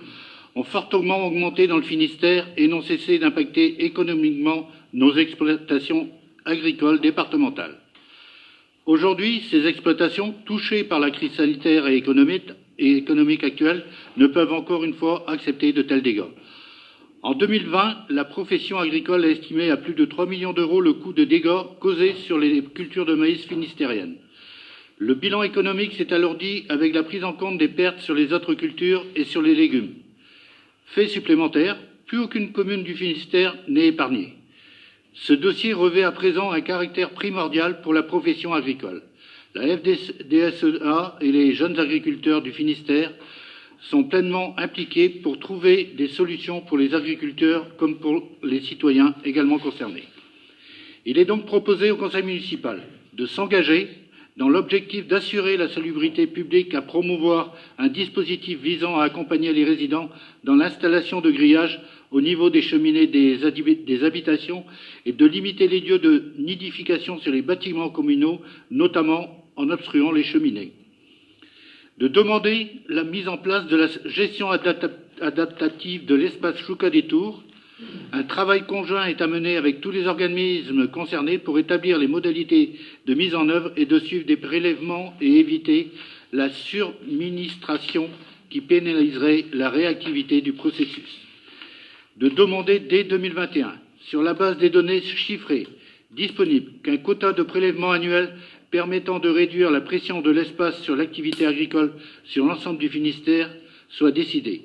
ont fortement augmenté dans le Finistère et n'ont cessé d'impacter économiquement nos exploitations agricoles départementales. Aujourd'hui, ces exploitations, touchées par la crise sanitaire et économique actuelle, ne peuvent encore une fois accepter de tels dégâts. En 2020, la profession agricole a estimé à plus de 3 millions d'euros le coût de dégâts causés sur les cultures de maïs finistériennes. Le bilan économique s'est alourdi avec la prise en compte des pertes sur les autres cultures et sur les légumes. Fait supplémentaire, plus aucune commune du Finistère n'est épargnée. Ce dossier revêt à présent un caractère primordial pour la profession agricole. La FDSEA et les jeunes agriculteurs du Finistère sont pleinement impliqués pour trouver des solutions pour les agriculteurs comme pour les citoyens également concernés. Il est donc proposé au Conseil municipal de s'engager dans l'objectif d'assurer la salubrité publique à promouvoir un dispositif visant à accompagner les résidents dans l'installation de grillages au niveau des cheminées des habitations et de limiter les lieux de nidification sur les bâtiments communaux, notamment en obstruant les cheminées. De demander la mise en place de la gestion adaptative de l'espace Chouca des Tours. Un travail conjoint est à mener avec tous les organismes concernés pour établir les modalités de mise en œuvre et de suivre des prélèvements et éviter la surministration qui pénaliserait la réactivité du processus. De demander dès 2021, sur la base des données chiffrées disponibles, qu'un quota de prélèvement annuel permettant de réduire la pression de l'espace sur l'activité agricole sur l'ensemble du Finistère soit décidé.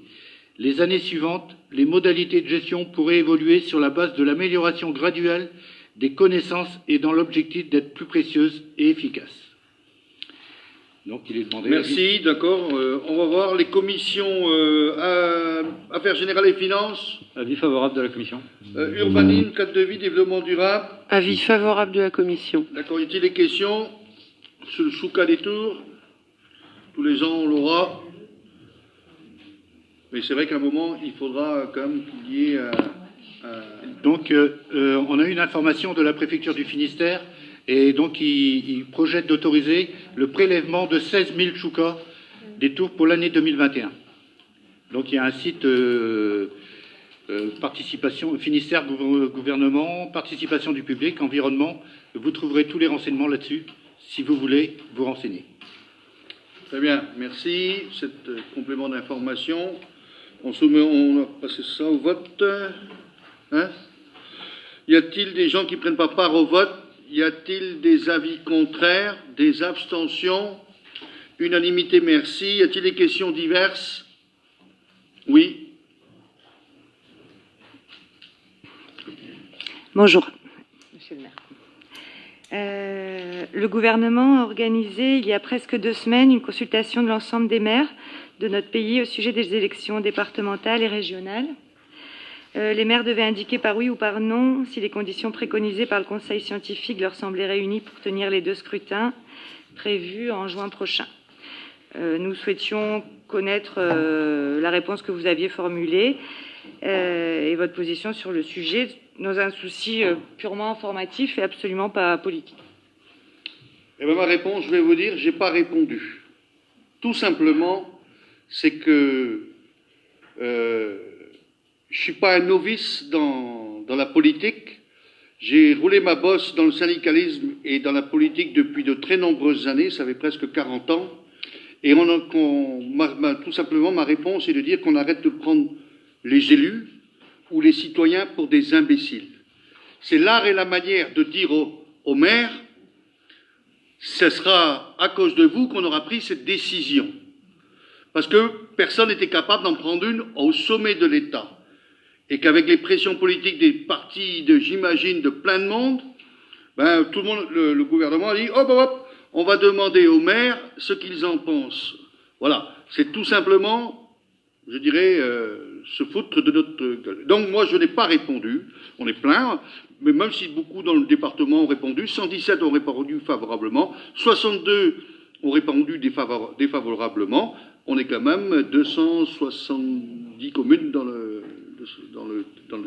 Les années suivantes, les modalités de gestion pourraient évoluer sur la base de l'amélioration graduelle des connaissances et dans l'objectif d'être plus précieuses et efficaces. Donc, il est demandé. Merci, d'accord. On va voir les commissions Affaires Générales et Finances. Avis favorable de la Commission. Urbanisme, cadre de vie, développement durable. Avis favorable de la Commission. D'accord. Y a-t-il des questions sur le Chouca des Tours? Tous les ans, on l'aura. Mais c'est vrai qu'à un moment, il faudra quand même qu'il y ait Donc, on a eu une information de la préfecture du Finistère et donc il projette d'autoriser le prélèvement de 16 000 choucas des tours pour l'année 2021. Donc, il y a un site participation, Finistère gouvernement, participation du public, environnement. Vous trouverez tous les renseignements là-dessus si vous voulez vous renseigner. Très bien, merci. Cet complément d'information. On a passé ça au vote. Hein? Y a-t-il des gens qui ne prennent pas part au vote? Y a-t-il des avis contraires? Des abstentions? Unanimité, merci. Y a-t-il des questions diverses? Oui. Bonjour, monsieur le maire. Le gouvernement a organisé il y a presque 2 semaines une consultation de l'ensemble des maires de notre pays au sujet des élections départementales et régionales. Les maires devaient indiquer par oui ou par non si les conditions préconisées par le Conseil scientifique leur semblaient réunies pour tenir les 2 scrutins prévus en juin prochain. Nous souhaitions connaître la réponse que vous aviez formulée et votre position sur le sujet dans un souci purement informatif et absolument pas politique. Eh bien, ma réponse, je vais vous dire, je n'ai pas répondu. Tout simplement, c'est que je ne suis pas un novice dans la politique. J'ai roulé ma bosse dans le syndicalisme et dans la politique depuis de très nombreuses années, ça fait presque 40 ans. Et tout simplement, ma réponse est de dire qu'on arrête de prendre les élus ou les citoyens pour des imbéciles. C'est l'art et la manière de dire aux maires, ce sera à cause de vous qu'on aura pris cette décision. Parce que personne n'était capable d'en prendre une au sommet de l'État. et qu'avec les pressions politiques des partis, j'imagine, de plein de monde, ben, tout le monde, le gouvernement a dit hop, hop, hop, on va demander aux maires ce qu'ils en pensent. Voilà, c'est tout simplement, je dirais, se foutre de notre gueule. Donc moi, je n'ai pas répondu, on est plein, mais même si beaucoup dans le département ont répondu, 117 ont répondu favorablement, 62 ont répondu défavorablement, on est quand même 270 communes dans le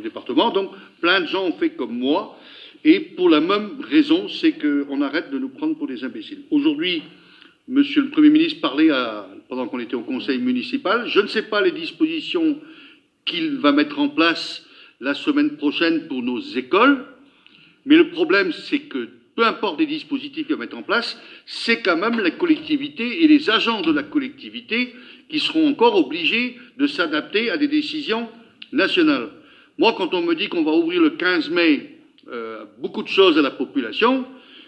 département, donc plein de gens ont fait comme moi, et pour la même raison, c'est qu'on arrête de nous prendre pour des imbéciles. Aujourd'hui, Monsieur le Premier ministre parlait pendant qu'on était au conseil municipal, je ne sais pas les dispositions qu'il va mettre en place la semaine prochaine pour nos écoles, mais le problème, c'est que peu importe les dispositifs qu'il va mettre en place, c'est quand même la collectivité et les agents de la collectivité qui seront encore obligés de s'adapter à des décisions nationales. Moi, quand on me dit qu'on va ouvrir le 15 mai beaucoup de choses à la population,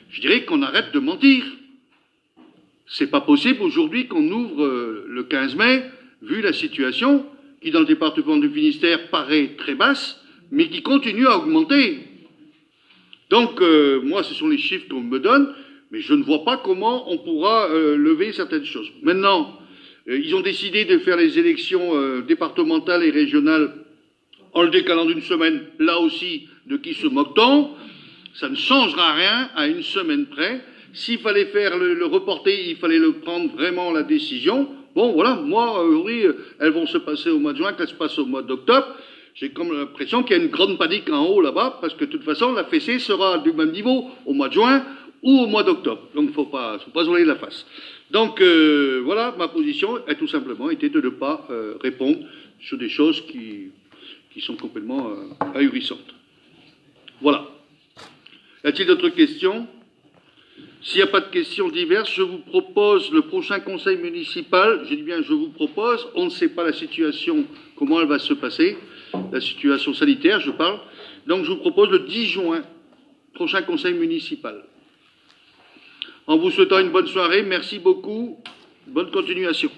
je dirais qu'on arrête de mentir. C'est pas possible aujourd'hui qu'on ouvre le 15 mai, vu la situation qui, dans le département du Finistère, paraît très basse, mais qui continue à augmenter. Donc, moi, ce sont les chiffres qu'on me donne, mais je ne vois pas comment on pourra lever certaines choses. Maintenant, ils ont décidé de faire les élections départementales et régionales en le décalant d'une semaine. Là aussi, de qui se moque-t-on? Ça ne changera rien à une semaine près. S'il fallait faire le reporter, il fallait le prendre vraiment la décision. Bon, voilà, moi, aujourd'hui, elles vont se passer au mois de juin, qu'elles se passent au mois d'octobre. J'ai comme l'impression qu'il y a une grande panique en haut là-bas, parce que de toute façon, la fessée sera du même niveau au mois de juin ou au mois d'octobre. Donc, il ne faut pas se voiler la face. Donc, voilà, ma position a tout simplement été de ne pas répondre sur des choses qui sont complètement ahurissantes. Voilà. Y a-t-il d'autres questions? S'il n'y a pas de questions diverses, je vous propose le prochain conseil municipal. Je dis bien je vous propose, on ne sait pas la situation, comment elle va se passer, la situation sanitaire, je parle. Donc je vous propose le 10 juin, prochain conseil municipal. En vous souhaitant une bonne soirée, merci beaucoup, bonne continuation.